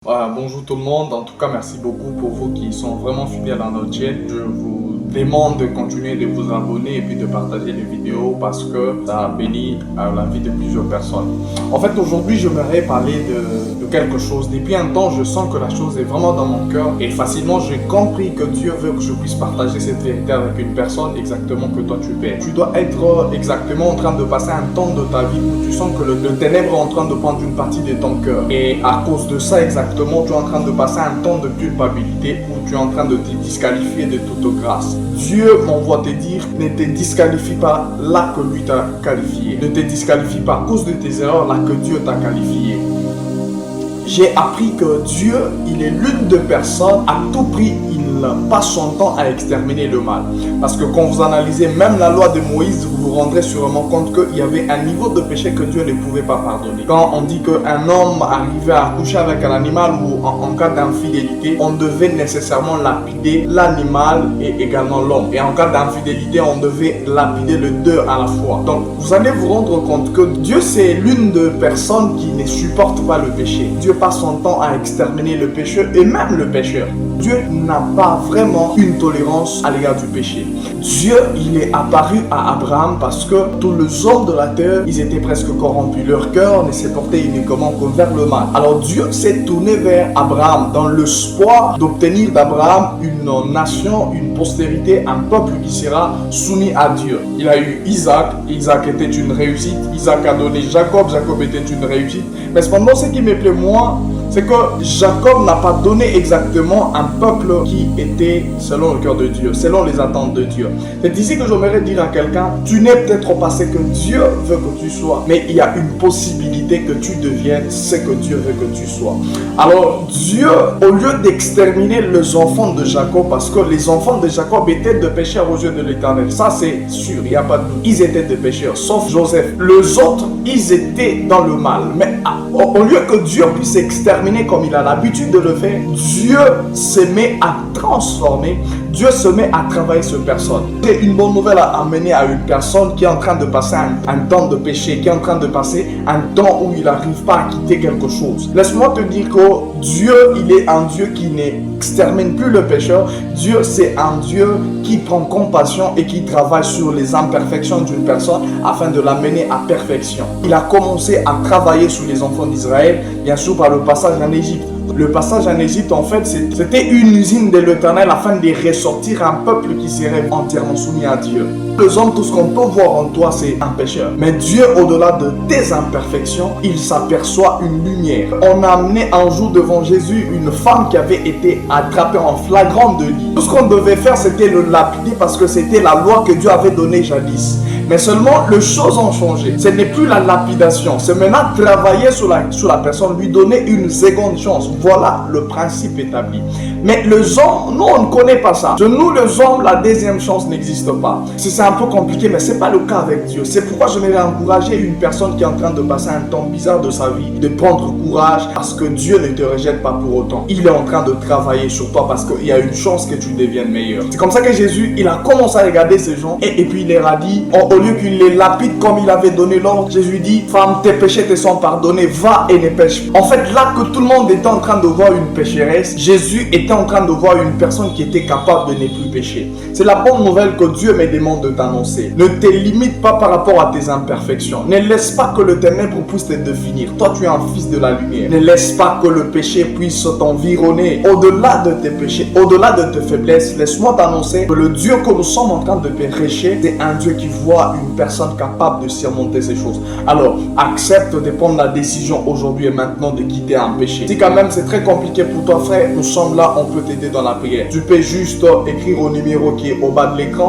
Bonjour tout le monde, en tout cas merci beaucoup pour vous qui sont vraiment fidèles à notre chaîne. Je vous demande de continuer de vous abonner et puis de partager les vidéos parce que ça bénit la vie de plusieurs personnes. En fait aujourd'hui j'aimerais parler de quelque chose. Depuis un temps je sens que la chose est vraiment dans mon cœur et facilement j'ai compris que Dieu veut que je puisse partager cette vérité avec une personne exactement que toi tu es. Tu dois être exactement en train de passer un temps de ta vie où tu sens que le ténèbre est en train de prendre une partie de ton cœur et à cause de ça exactement tu es en train de passer un temps de culpabilité où tu es en train de te disqualifier de toute grâce. Dieu m'envoie te dire, ne te disqualifie pas là que lui t'a qualifié. Ne te disqualifie pas à cause de tes erreurs là que Dieu t'a qualifié. J'ai appris que Dieu, il est l'une des personnes, à tout prix, il passe son temps à exterminer le mal. Parce que quand vous analysez même la loi de Moïse, vous vous rendrez sûrement compte qu'il y avait un niveau de péché que Dieu ne pouvait pas pardonner. Quand on dit qu'un homme arrivait à coucher avec un animal ou en cas d'infidélité, on devait nécessairement lapider l'animal et également l'homme. Et en cas d'infidélité, on devait lapider les deux à la fois. Donc, vous allez vous rendre compte que Dieu, c'est l'une des personnes qui ne supporte pas le péché. Dieu passe son temps à exterminer le pécheur et même le pécheur. Dieu n'a pas vraiment une tolérance à l'égard du péché. Dieu, il est apparu à Abraham parce que tous les hommes de la terre, ils étaient presque corrompus. Leur cœur ne s'est porté uniquement que vers le mal. Alors Dieu s'est tourné vers Abraham dans l'espoir d'obtenir d'Abraham une nation, une postérité, un peuple qui sera soumis à Dieu. Il a eu Isaac. Isaac était une réussite. Isaac a donné Jacob. Jacob était une réussite. Mais cependant, ce qui me plaît moi, c'est que Jacob n'a pas donné exactement un peuple qui était selon le cœur de Dieu, selon les attentes de Dieu. C'est ici que j'aimerais dire à quelqu'un, tu n'es peut-être pas ce que Dieu veut que tu sois, mais il y a une possibilité que tu deviennes ce que Dieu veut que tu sois. Alors Dieu, au lieu d'exterminer les enfants de Jacob, parce que les enfants de Jacob étaient de pécheurs aux yeux de l'Éternel, ça c'est sûr, il n'y a pas de doute, ils étaient de pécheurs, sauf Joseph. Les autres, ils étaient dans le mal, mais au lieu que Dieu puisse exterminer comme il a l'habitude de le faire, Dieu se met à transformer, Dieu se met à travailler sur personne. C'est une bonne nouvelle à amener à une personne qui est en train de passer un temps de péché, qui est en train de passer un temps où il n'arrive pas à quitter quelque chose. Laisse-moi te dire que Dieu, il est un Dieu qui n'extermine plus le pécheur. Dieu, c'est un Dieu qui prend compassion et qui travaille sur les imperfections d'une personne afin de l'amener à perfection. Il a commencé à travailler sur les enfants d'Israël, bien sûr par le passage en Égypte. Le passage en Égypte, en fait, c'était une usine de l'Éternel afin de ressortir un peuple qui serait entièrement soumis à Dieu. Les hommes, tout ce qu'on peut voir en toi, c'est un pécheur. Mais Dieu, au-delà de tes imperfections, il s'aperçoit une lumière. On a amené un jour devant Jésus une femme qui avait été attrapée en flagrant délit. Tout ce qu'on devait faire, c'était le lapider parce que c'était la loi que Dieu avait donnée jadis. Mais seulement, les choses ont changé. Ce n'est plus la lapidation. C'est maintenant travailler sur la personne, lui donner une seconde chance. Voilà le principe établi. Mais les hommes, nous, on ne connaît pas ça. De nous, les hommes, la deuxième chance n'existe pas. C'est un peu compliqué, mais ce n'est pas le cas avec Dieu. C'est pourquoi je vais encourager une personne qui est en train de passer un temps bizarre de sa vie, de prendre courage, parce que Dieu ne te rejette pas pour autant. Il est en train de travailler sur toi parce qu'il y a une chance que tu deviennes meilleur. C'est comme ça que Jésus, il a commencé à regarder ces gens et puis il leur a dit, au lieu qu'il les lapide comme il avait donné l'ordre, Jésus dit, femme, tes péchés te sont pardonnés, va et ne pêche pas. En fait, là que tout le monde était en train de voir une pécheresse, Jésus était en train de voir une personne qui était capable de ne plus pécher. C'est la bonne nouvelle que Dieu me demande de t'annoncer. Ne te limite pas par rapport à tes imperfections. Ne laisse pas que le ténèbre puisse te définir. Toi, tu es un fils de la lumière. Ne laisse pas que le péché puisse t'environner. Au-delà de tes péchés, au-delà de tes faiblesses, laisse-moi t'annoncer que le Dieu que nous sommes en train de prêcher, c'est un Dieu qui voit une personne capable de surmonter ces choses. Alors, accepte de prendre la décision aujourd'hui et maintenant de quitter un péché. Si quand même c'est très compliqué pour toi, frère, nous sommes là, on peut t'aider dans la prière. Tu peux juste écrire au numéro qui est au bas de l'écran.